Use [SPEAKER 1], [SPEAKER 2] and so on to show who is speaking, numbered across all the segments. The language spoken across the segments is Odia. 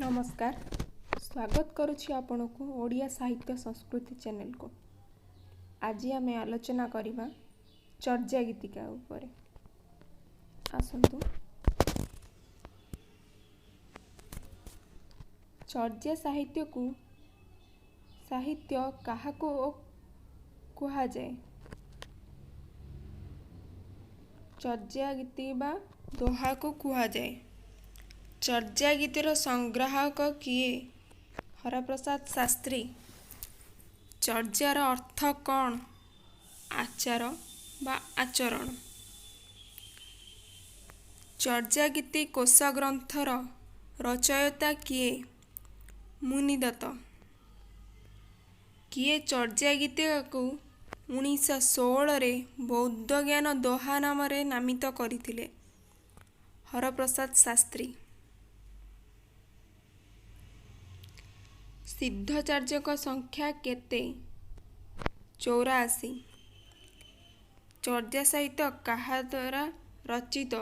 [SPEAKER 1] नमस्कार। स्वागत करुछि आपनकु ओडिया साहित्य संस्कृति चैनल को। आज आमे आलोचना करिबा चर्या गीतिका उपरे। आसंतु चर्या साहित्य काहाको कुहा जाए। चर्या गीति बा दोहा को कुहा जाए। चर्या गीतिर संग्राहक किए? हरप्रसाद शास्त्री। चर्यार अर्थ कौन? आचार बा आचरण। चर्या गीति कोश ग्रंथर रचयिता किए? मुनिदत्त। किए चर्या गीति को 1916 बौद्ध ज्ञान दोहा नाम नामित करथिले? हरप्रसाद शास्त्री। सिद्धचार्यक संख्या केते? 84। चर्या साहित्य काहा द्वारा रचित?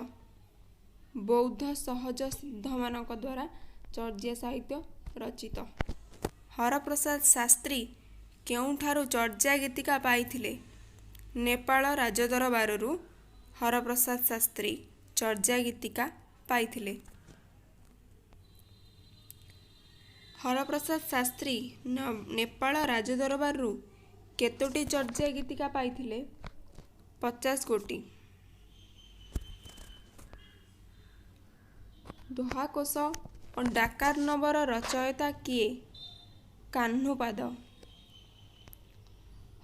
[SPEAKER 1] बौद्ध सहज सिद्ध मानक द्वारा चर्या साहित्य रचित। हरप्रसाद शास्त्री केउठारु चर्या गीतिका पाइथिले? नेपाल राजदरबाररू हरप्रसाद शास्त्री चर्या गीतिका पाइथिले। हरप्रसाद शास्त्री नेपाल राजदरबाररू केतोटी चर्या गीतिका पाइथिले? 50 गोटी। दोहाकोश और डाकार नबर रचयिता किए? कान्हुपाद।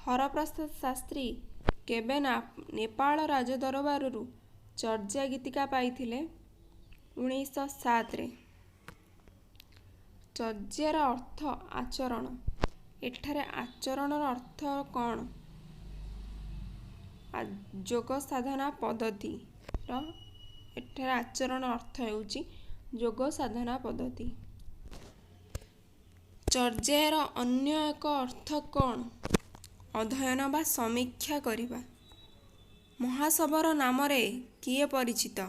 [SPEAKER 1] हरप्रसाद शास्त्री केबे नेपाल राजदरबाररू चर्या गीतिका पाइथिले? 1907। चर्यार अर्थ आचरण। एठारे आचरणर अर्थ कौन? योग साधना पद्धति। एठारे आचरण अर्थ हेउची योग साधना पद्धति। चर्यार अन्य एक अर्थ कौन? अध्ययन बा समीक्षा करिबा। महासबर नामरे किए परिचित?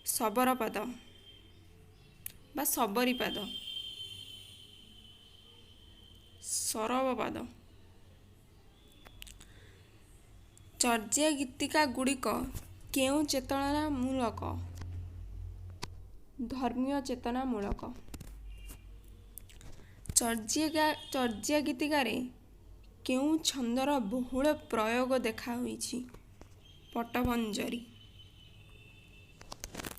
[SPEAKER 1] सबरपाद बा सबरीपाद, सरवपाद। चर्या गीतिका गुड़िक केउ चेतना मूलक? धर्मीय चेतना मूलक। चर्या गीतिकारे केउ छंदर बहुल प्रयोग देखा होईछि? पटमंजरी।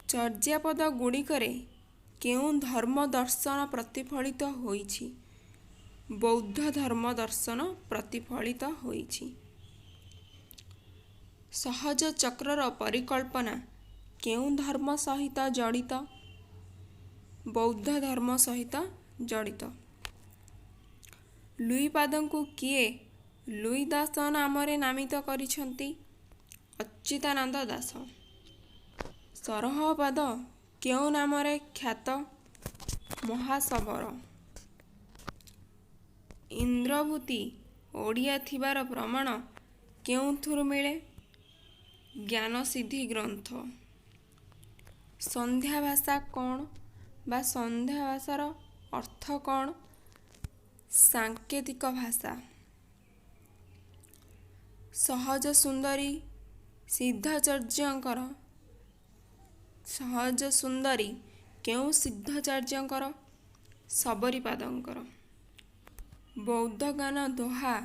[SPEAKER 1] चर्यापद गुड़िकरे केउ धर्म दर्शन प्रतिफलित होईछि? बौद्ध धर्म दर्शन प्रतिफलित होईछि। सहज चक्रर परिकल्पना केउ धर्म सहित जड़ित? बौद्ध धर्म सहित जड़ित। लुईपादंकु किए लुई दास नामरे नामित करिछंती? अच्युतानंद दास। सरहपाद केउ नामरे ख्यात? महासबर। इंद्रभूति ओडिया थिबार प्रमाण केउथुरु मिले? ज्ञानसिद्धि ग्रंथ। संध्या भाषा कौन बा संध्या भाषार अर्थ कौन? सांकेतिक भाषा। सहज सुंदरी सिद्धाचार्यंकर सहज सुंदरी केउ सिद्धाचार्यंकर? सबरीपादंकर। बौद्ध ज्ञान दोहा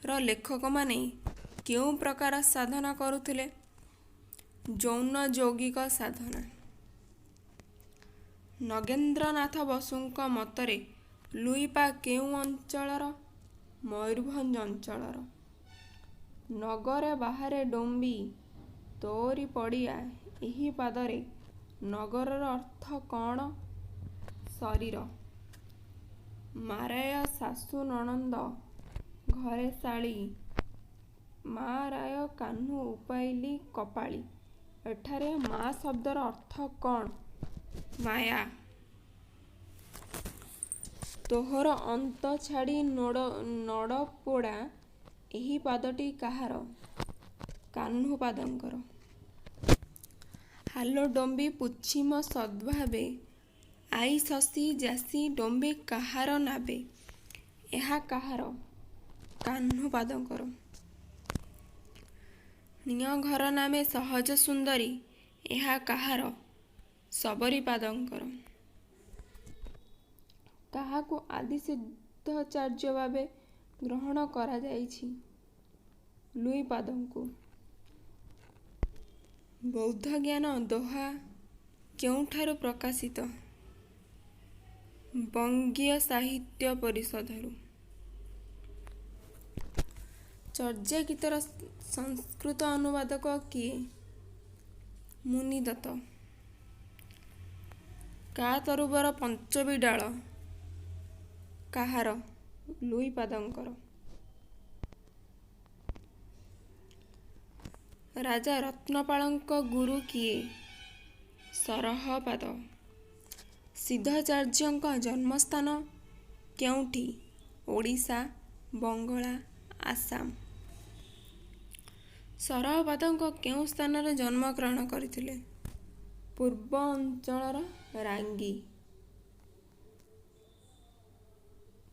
[SPEAKER 1] र लेखक माने केउ प्रकार साधना करुथिले? जौन यौगिक साधना। नगेंद्रनाथ बसुंक मतरे लुईपा केउ अंचलर? मयूरभंज अंचलर। नगरे बाहरे डोंबी तोरी पड़िया एही पादरे नगरर अर्थ कौन? शरीर। माराय सासु ननंद घरे शाली माराय कान्हू उपाइली कपाली। एठारे मा शब्दर अर्थ कौन? माया। तोहर अंत छाड़ी नड़ पोड़ा एही पादटी काहार? कान्हुपादंकर। हालो डोंबी पुछिम सद्भावे ଆଇ ଶଶୀ ଯାସି ଡମ୍ବେ କାହାର ନାବେ। ଏହା କାହାର? କାହ୍ନୁ ପାଦଙ୍କର। ନିଅ ଘର ନାମେ ସହଜ ସୁନ୍ଦରୀ। ଏହା କାହାର? ଶବରୀ ପାଦଙ୍କର। କାହାକୁ ଆଦି ସିଦ୍ଧାଚାର୍ଯ୍ୟ ଭାବେ ଗ୍ରହଣ କରାଯାଇଛି? ଲୁଇ ପାଦଙ୍କୁ। ବୌଦ୍ଧ ଜ୍ଞାନ ଦୋହା କେଉଁଠାରୁ ପ୍ରକାଶିତ? ବଙ୍ଗୀୟ ସାହିତ୍ୟ ପରିଷଦରୁ। ଚର୍ଯ୍ୟା ଗୀତର ସଂସ୍କୃତ ଅନୁବାଦକ କିଏ? ମୁନିଦତ୍ତ। କା ତରୁବର ପଞ୍ଚମୀ ଡାଳ କାହାର? ଲୁଇ ପାଦଙ୍କର। ରାଜା ରତ୍ନପାଳଙ୍କ ଗୁରୁ କିଏ? ସରହପାଦ। ସିଦ୍ଧାଚାର୍ଯ୍ୟଙ୍କ ଜନ୍ମସ୍ଥାନ କେଉଁଠି? ଓଡ଼ିଶା, ବଙ୍ଗଳା, ଆସାମ। ସରହପାଦଙ୍କ କେଉଁ ସ୍ଥାନରେ ଜନ୍ମଗ୍ରହଣ କରିଥିଲେ? ପୂର୍ବ ଅଞ୍ଚଳର ରାଙ୍ଗି।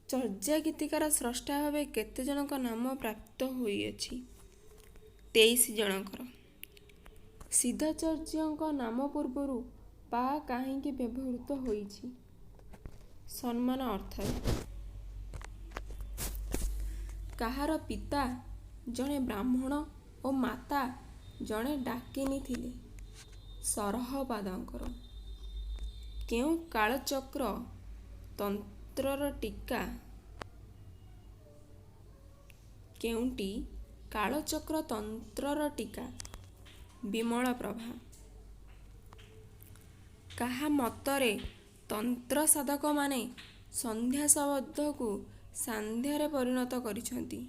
[SPEAKER 1] ଚର୍ଯ୍ୟା ଗୀତିକାର ସ୍ରଷ୍ଟା ଭାବେ କେତେ ଜଣଙ୍କ ନାମ ପ୍ରାପ୍ତ ହୋଇଅଛି? 23 ଜଣଙ୍କର। ସିଦ୍ଧାଚାର୍ଯ୍ୟଙ୍କ ନାମ ପୂର୍ବରୁ ପା କାହିଁକି ବ୍ୟବହୃତ ହୋଇଛି? ସମ୍ମାନ ଅର୍ଥରେ। କାହାର ପିତା ଜଣେ ବ୍ରାହ୍ମଣ ଓ ମାତା ଜଣେ ଡାକିନୀ ଥିଲେ? ସରହପାଦଙ୍କର। କେଉଁ କାଳଚକ୍ର ତନ୍ତ୍ରର ଟୀକା? କେଉଁଟି କାଳଚକ୍ର ତନ୍ତ୍ରର ଟୀକା? ବିମଳ ପ୍ରଭା। କାହା ମତରେ ତନ୍ତ୍ର ସାଧକମାନେ ସନ୍ଧ୍ୟା ଶବ୍ଦକୁ ସାନ୍ଧ୍ୟରେ ପରିଣତ କରିଛନ୍ତି?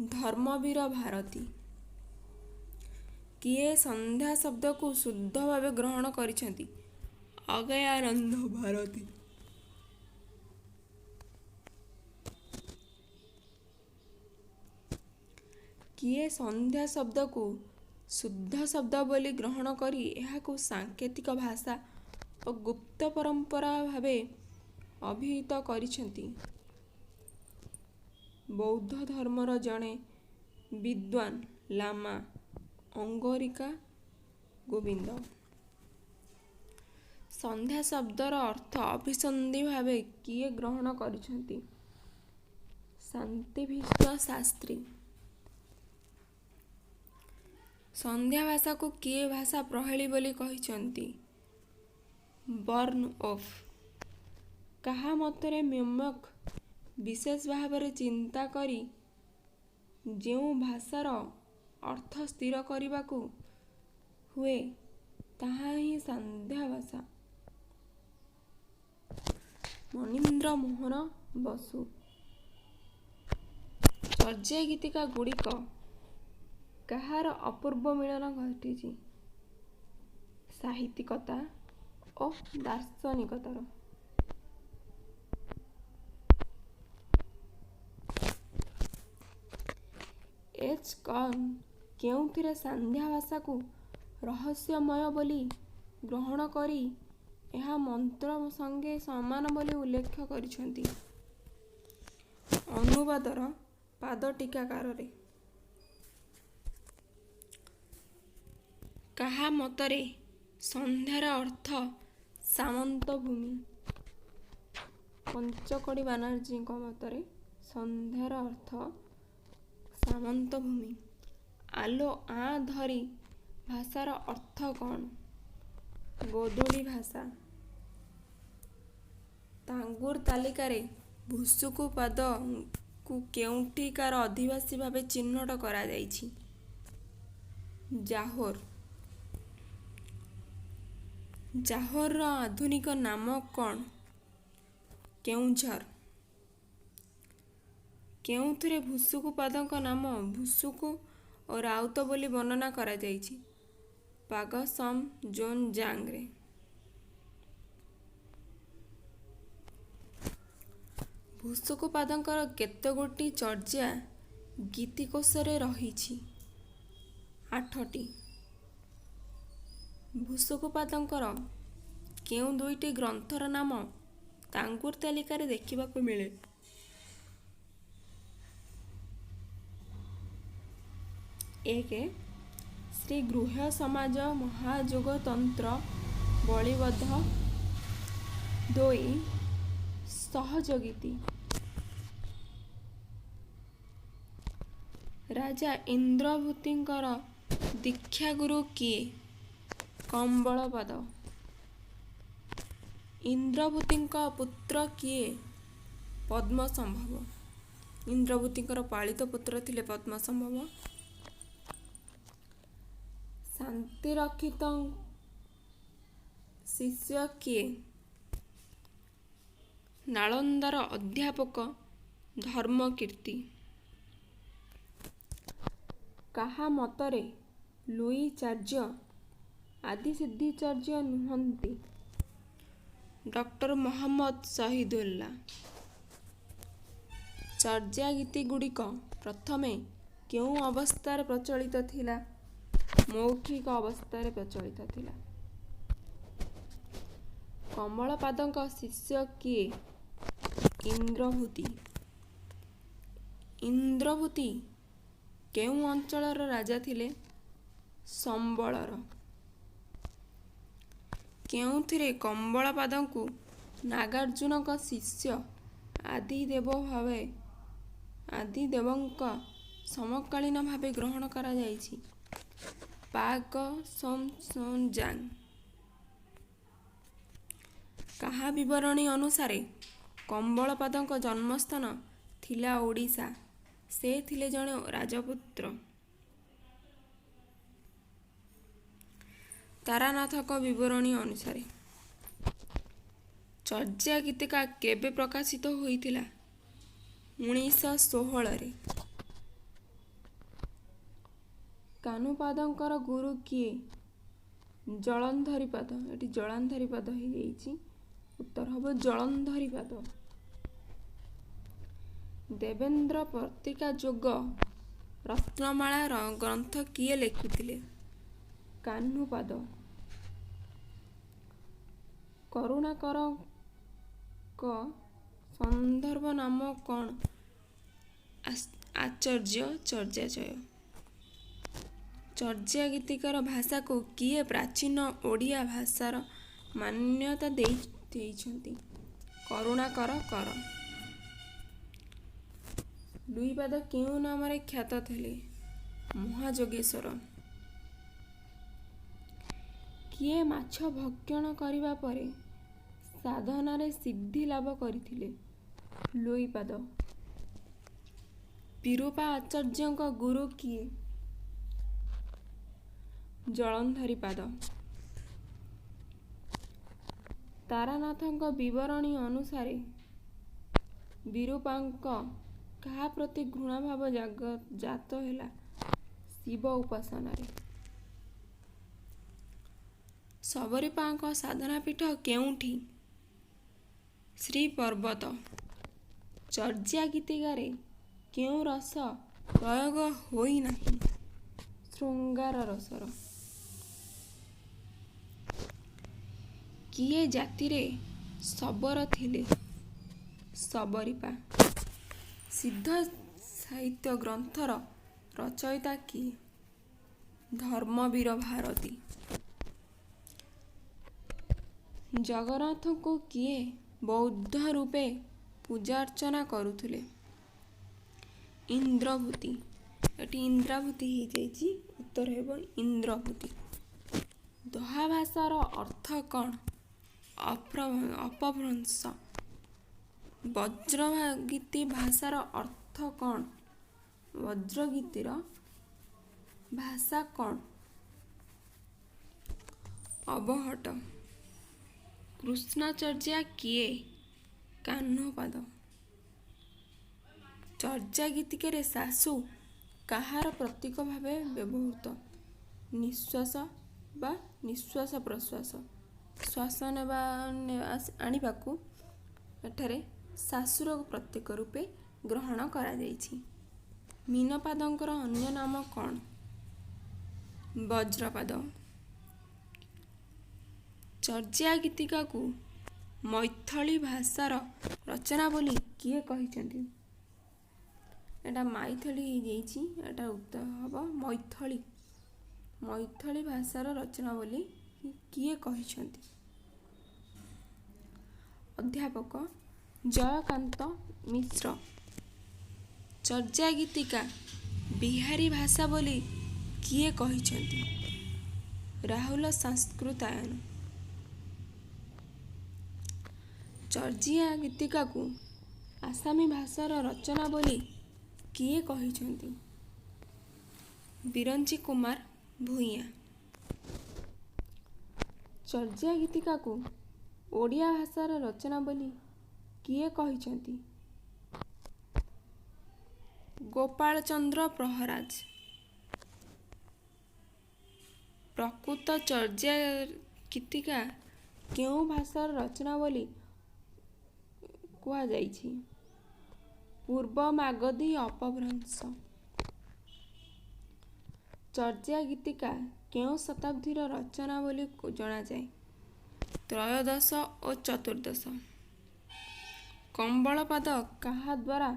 [SPEAKER 1] ଧର୍ମବୀର ଭାରତୀ। କିଏ ସନ୍ଧ୍ୟା ଶବ୍ଦକୁ ଶୁଦ୍ଧ ଭାବେ ଗ୍ରହଣ କରିଛନ୍ତି? ଅଗୟାନନ୍ଦ ଭାରତୀ। କିଏ ସନ୍ଧ୍ୟା ଶବ୍ଦକୁ ଶୁଦ୍ଧ ଶବ୍ଦ ବୋଲି ଗ୍ରହଣ କରି ଏହାକୁ ସାଙ୍କେତିକ ଭାଷା ଓ ଗୁପ୍ତ ପରମ୍ପରା ଭାବେ ଅଭିହିତ କରିଛନ୍ତି? ବୌଦ୍ଧ ଧର୍ମର ଜଣେ ବିଦ୍ୱାନ ଲାମା ଅଙ୍ଗରିକା ଗୋବିନ୍ଦ। ସନ୍ଧ୍ୟା ଶବ୍ଦର ଅର୍ଥ ଅଭିସନ୍ଧି ଭାବେ କିଏ ଗ୍ରହଣ କରିଛନ୍ତି? ଶାନ୍ତିଭୀଷ୍ମ ଶାସ୍ତ୍ରୀ। ସନ୍ଧ୍ୟା ଭାଷାକୁ କିଏ ଭାଷା ପ୍ରହେଳୀ ବୋଲି କହିଛନ୍ତି? ବର୍ନ ଓଫ୍। କାହା ମତରେ ମ୍ୟୋମକ ବିଶେଷ ଭାବରେ ଚିନ୍ତା କରି ଯେଉଁ ଭାଷାର ଅର୍ଥ ସ୍ଥିର କରିବାକୁ ହୁଏ ତାହା ହିଁ ସନ୍ଧ୍ୟା ଭାଷା? ମନୀନ୍ଦ୍ର ମୋହନ ବସୁ। ଚର୍ଯ୍ୟା ଗୀତିକା ଗୁଡ଼ିକ କାହାର ଅପୂର୍ବ ମିଳନ ଘଟିଛି? ସାହିତ୍ୟିକତା ଓ ଦାର୍ଶନିକତାର। ଏଚ୍ କର୍ନ କେଉଁଥିରେ ସନ୍ଧ୍ୟା ଭାଷାକୁ ରହସ୍ୟମୟ ବୋଲି ଗ୍ରହଣ କରି ଏହା ମନ୍ତ୍ର ସଙ୍ଗେ ସମାନ ବୋଲି ଉଲ୍ଲେଖ କରିଛନ୍ତି? ଅନୁବାଦର ପାଦ ଟୀକାକାରରେ। କାହା ମତରେ ସନ୍ଧ୍ୟାର ଅର୍ଥ ସାମନ୍ତ ଭୂମି? ପଞ୍ଚକଡ଼ି ବାନାର୍ଜୀଙ୍କ ମତରେ ସନ୍ଧ୍ୟାର ଅର୍ଥ ସାମନ୍ତ ଭୂମି। ଆଲୋ ଆଁ ଧରି ଭାଷାର ଅର୍ଥ କ'ଣ? ଗୋଧୂଳି ଭାଷା। ତାଙ୍ଗୁର ତାଲିକାରେ ଭୁସୁକୁ ପାଦକୁ କେଉଁଠିକାର ଅଧିବାସୀ ଭାବେ ଚିହ୍ନଟ କରାଯାଇଛି? ଜାହୋର। ଜାହୋରର ଆଧୁନିକ ନାମ କ'ଣ? କେଉଁଝର। କେଉଁଥିରେ ଭୁସୁକୁ ପାଦଙ୍କ ନାମ ଭୁସୁକୁ ଓ ରାଉତ ବୋଲି ବର୍ଣ୍ଣନା କରାଯାଇଛି? ପାଗ ସମ ଜୋନ ଜାଙ୍ଗରେ। ଭୁସୁକୁ ପାଦଙ୍କର କେତେଗୋଟି ଚର୍ଯ୍ୟା ଗୀତିକୋଷରେ ରହିଛି? 8ଟି। ଭୂଷକପାଦଙ୍କର କେଉଁ ଦୁଇଟି ଗ୍ରନ୍ଥର ନାମ ତାଙ୍ଗୁର ତାଲିକାରେ ଦେଖିବାକୁ ମିଳେ? ଏକ ଶ୍ରୀ ଗୃହ୍ୟ ସମାଜ ମହାଯୋଗତନ୍ତ୍ର ବଳିବଦ୍ଧ। 2 ସହଯୋଗୀତି। ରାଜା ଇନ୍ଦ୍ରଭୂତିଙ୍କର ଦୀକ୍ଷାଗୁରୁ କିଏ? କମ୍ବଳପାଦ। ଇନ୍ଦ୍ରଭୂତିଙ୍କ ପୁତ୍ର କିଏ? ପଦ୍ମସମ୍ଭବ। ଇନ୍ଦ୍ରଭୂତିଙ୍କର ପାଳିତ ପୁତ୍ର ଥିଲେ ପଦ୍ମସମ୍ଭବ। ଶାନ୍ତିରକ୍ଷିତ ଶିଷ୍ୟ କିଏ? ନାଳନ୍ଦାର ଅଧ୍ୟାପକ ଧର୍ମକୀର୍ତ୍ତି। କାହା ମତରେ ଲୁଇ ଚାର୍ଯ୍ୟ ଆଦିସିଦ୍ଧିଚାର୍ଯ୍ୟ ନୁହନ୍ତି? ଡକ୍ଟର ମହମ୍ମଦ ଶହୀଦୁଲ୍ଲାହ। ଚର୍ଯ୍ୟାଗୀତିଗୁଡ଼ିକ ପ୍ରଥମେ କେଉଁ ଅବସ୍ଥାରେ ପ୍ରଚଳିତ ଥିଲା? ମୌଖିକ ଅବସ୍ଥାରେ ପ୍ରଚଳିତ ଥିଲା। କମଳପାଦଙ୍କ ଶିଷ୍ୟ କିଏ? ଇନ୍ଦ୍ରଭୂତି। ଇନ୍ଦ୍ରଭୂତି କେଉଁ ଅଞ୍ଚଳର ରାଜା ଥିଲେ? ସମ୍ବଳର। କେଉଁଥିରେ କମ୍ବଳପାଦଙ୍କୁ ନାଗାର୍ଜୁନଙ୍କ ଶିଷ୍ୟ ଆଦିଦେବଙ୍କ ସମକାଳୀନ ଭାବେ ଗ୍ରହଣ କରାଯାଇଛି? ପାକ-ଶୋନ୍-ଜାଂ। କାହା ବିବରଣୀ ଅନୁସାରେ କମ୍ବଳପାଦଙ୍କ ଜନ୍ମସ୍ଥାନ ଥିଲା ଓଡ଼ିଶା? ସେ ଥିଲେ ଜଣେ ରାଜପୁତ୍ର। ତାରାନାଥଙ୍କ ବିବରଣୀ ଅନୁସାରେ ଚର୍ଯ୍ୟାଗୀତିକା କେବେ ପ୍ରକାଶିତ ହୋଇଥିଲା? 1916ରେ। କାହ୍ନୁପାଦଙ୍କର ଗୁରୁ କିଏ? ଜଳନ୍ଧରୀପାଦ। ଏଠି ଜଳାନ୍ଧରୀପାଦ ହେଇଯାଇଛି, ଉତ୍ତର ହେବ ଜଳନ୍ଧରୀପାଦ। ଦେବେନ୍ଦ୍ର ପତ୍ରିକା ଯୋଗ ରତ୍ନମାଳାର ଗ୍ରନ୍ଥ କିଏ ଲେଖିଥିଲେ? କାହ୍ନୁପାଦ। କରୁଣାକରଙ୍କ ସନ୍ଦର୍ଭ ନାମ କ'ଣ? ଆଚାର୍ଯ୍ୟ ଚର୍ଯ୍ୟାଚୟ। ଚର୍ଯ୍ୟାଗୀତିକାର ଭାଷାକୁ କିଏ ପ୍ରାଚୀନ ଓଡ଼ିଆ ଭାଷାର ମାନ୍ୟତା ଦେଇଛନ୍ତି? କରୁଣାକର କର। ଲୁଇପାଦ କେଉଁ ନାମରେ ଖ୍ୟାତ ଥିଲେ? ମହାଯୋଗେଶ୍ୱର। କିଏ ମାଛ ଭକ୍ଷଣ କରିବା ପରେ ସାଧନାରେ ସିଦ୍ଧି ଲାଭ କରିଥିଲେ? ଲୁଇପାଦ। ବିରୂପା ଆଚାର୍ଯ୍ୟଙ୍କ ଗୁରୁ କିଏ? ଜଳନ୍ଧରୀପାଦ। ତାରାନାଥଙ୍କ ବିବରଣୀ ଅନୁସାରେ ବିରୂପାଙ୍କ କାହା ପ୍ରତି ଘୃଣାଭାବ ଜାତ ହେଲା? ଶିବ ଉପାସନାରେ। ଶବରୀପାଙ୍କ ସାଧନାପୀଠ କେଉଁଠି? ଶ୍ରୀପର୍ବତ। ଚର୍ଯ୍ୟାଗୀତିକାରେ କେଉଁ ରସ ପ୍ରୟୋଗ ହୋଇନାହିଁ? ଶୃଙ୍ଗାର ରସର। କିଏ ଜାତିରେ ଶବର ଥିଲେ? ଶବରୀପା। ସିଦ୍ଧ ସାହିତ୍ୟ ଗ୍ରନ୍ଥର ରଚୟିତା କିଏ? ଧର୍ମବୀର ଭାରତୀ। ଜଗନ୍ନାଥଙ୍କୁ କିଏ ବୌଦ୍ଧ ରୂପେ ପୂଜାର୍ଚ୍ଚନା କରୁଥିଲେ? ଇନ୍ଦ୍ରଭୂତି। ଏଠି ଇନ୍ଦ୍ରାଭୂତି ହେଇଯାଇଛି, ଉତ୍ତର ହେବ ଇନ୍ଦ୍ରଭୂତି। ଦୋହା ଭାଷାର ଅର୍ଥ କ'ଣ? ଅପଭ୍ରଂଶ। ବଜ୍ରଗୀତି ଭାଷାର ଅର୍ଥ କ'ଣ? ବଜ୍ରଗୀତିର ଭାଷା କ'ଣ? ଅବହଟ। କୃଷ୍ଣଚର୍ଯ୍ୟା କିଏ? କାହ୍ନୁପାଦ। ଚର୍ଯ୍ୟାଗୀତିକାରେ ଶାଶୁ କାହାର ପ୍ରତୀକ ଭାବେ ବ୍ୟବହୃତ? ନିଶ୍ୱାସ ବା ନିଶ୍ୱାସ ପ୍ରଶ୍ୱାସ। ଶ୍ୱାସ ଆଣିବାକୁ ଏଠାରେ ଶାଶୁର ପ୍ରତୀକ ରୂପେ ଗ୍ରହଣ କରାଯାଇଛି। ମୀନପାଦଙ୍କର ଅନ୍ୟ ନାମ କ'ଣ? ବଜ୍ରପାଦ। ଚର୍ଯା ଗୀତିକାକୁ ମୈଥଳି ଭାଷାର ରଚନା ବୋଲି କିଏ କହିଛନ୍ତି? ଏଟା ମାଇଥଳି ହେଇଯାଇଛି, ଏଟା ଉତ୍ତର ହେବ ମୈଥଳି। ମୈଥଳି ଭାଷାର ରଚନା ବୋଲି କିଏ କହିଛନ୍ତି? ଅଧ୍ୟାପକ ଜୟକାନ୍ତ ମିଶ୍ର। ଚର୍ଯା ଗୀତିକା ବିହାରୀ ଭାଷା ବୋଲି କିଏ କହିଛନ୍ତି? ରାହୁଲ ସଂସ୍କୃତାୟନ। ଚର୍ଯା ଗୀତିକାକୁ ଆସାମୀ ଭାଷାର ରଚନା ବୋଲି କିଏ କହିଛନ୍ତି? ବିରଞ୍ଚି କୁମାର ଭୂୟାଁ। ଚର୍ଯା ଗୀତିକାକୁ ଓଡ଼ିଆ ଭାଷାର ରଚନା ବୋଲି କିଏ କହିଛନ୍ତି? ଗୋପାଳ ଚନ୍ଦ୍ର ପ୍ରହରାଜ। ପ୍ରକୃତ ଚର୍ଯା ଗୀତିକା କେଉଁ ଭାଷାର ରଚନା ବୋଲି କୁହାଯାଇଛି? ପୂର୍ବ ମାଗଧୀ ଅପଭ୍ରଂଶ। ଚର୍ଯା ଗୀତିକା କେଉଁ ଶତାବ୍ଦୀର ରଚନା ବୋଲି ଜଣାଯାଏ? ତ୍ରୟୋଦଶ ଓ ଚତୁର୍ଦ୍ଦଶ। କମ୍ବଳପାଦ କାହା ଦ୍ୱାରା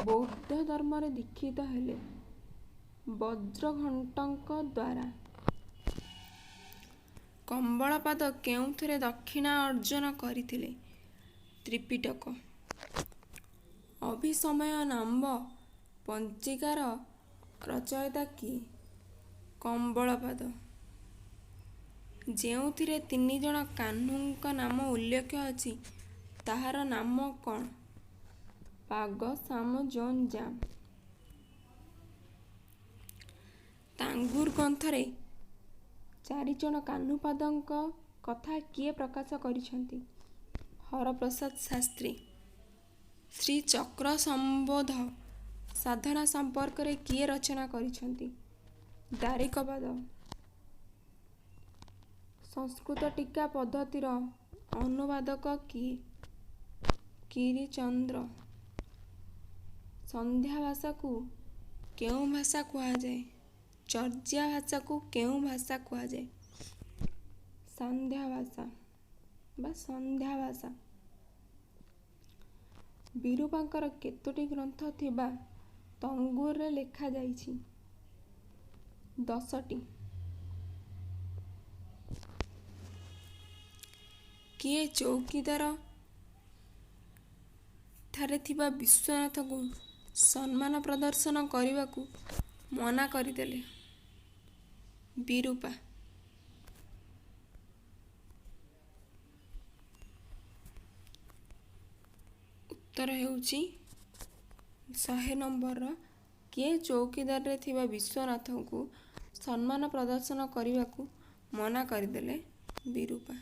[SPEAKER 1] ବୌଦ୍ଧ ଧର୍ମରେ ଦୀକ୍ଷିତ ହେଲେ? ବଜ୍ରଘଣ୍ଟଙ୍କ ଦ୍ୱାରା। କମ୍ବଳପାଦ କେଉଁଥିରେ ଦକ୍ଷିଣା ଅର୍ଜନ କରିଥିଲେ? ତ୍ରିପିଟକ। ଅଭିସମୟ ନାମ ପଞ୍ଜିକାର ରଚୟିତା କିଏ? କମ୍ବଳପାଦ। ଯେଉଁଥିରେ 3 ଜଣ କାହ୍ନୁଙ୍କ ନାମ ଉଲ୍ଲେଖ ଅଛି ତାହାର ନାମ କ'ଣ? ପାଗ, ଶାମ, ଜୋନ୍, ଜାମ୍। ତାଙ୍ଗୁର ଗ୍ରନ୍ଥରେ 4 ଜଣ କାହ୍ନୁପାଦଙ୍କ କଥା କିଏ ପ୍ରକାଶ କରିଛନ୍ତି? ହରପ୍ରସାଦ ଶାସ୍ତ୍ରୀ। ଶ୍ରୀଚକ୍ର ସମ୍ବୋଧ ସାଧନା ସମ୍ପର୍କରେ କିଏ ରଚନା କରିଛନ୍ତି? ଦ୍ୱାରିକପାଦ। ସଂସ୍କୃତ ଟୀକା ପଦ୍ଧତିର ଅନୁବାଦକ କିଏ? କିରିଚନ୍ଦ୍ର। ସନ୍ଧ୍ୟା ଭାଷାକୁ କେଉଁ ଭାଷା କୁହାଯାଏ? ଚର୍ଯା ଭାଷାକୁ କେଉଁ ଭାଷା କୁହାଯାଏ? ସାନ୍ଧ୍ୟ ଭାଷା ବା ସନ୍ଧ୍ୟା ଭାଷା। ବିରୂପାଙ୍କର କେତୋଟି ଗ୍ରନ୍ଥ ଥିବା ତଙ୍ଗୁରରେ ଲେଖାଯାଇଛି? 10ଟି। କିଏ ଚୌକିଦାର ଠାରେ ଥିବା ବିଶ୍ୱନାଥଙ୍କୁ ସମ୍ମାନ ପ୍ରଦର୍ଶନ କରିବାକୁ ମନା କରିଦେଲେ? ବିରୂପା। ଉତ୍ତର ହେଉଛି 100 ନମ୍ବରର କିଏ ଚୌକିଦାରରେ ଥିବା ବିଶ୍ୱନାଥଙ୍କୁ ସମ୍ମାନ ପ୍ରଦର୍ଶନ କରିବାକୁ ମନା କରିଦେଲେ? ବିରୂପା।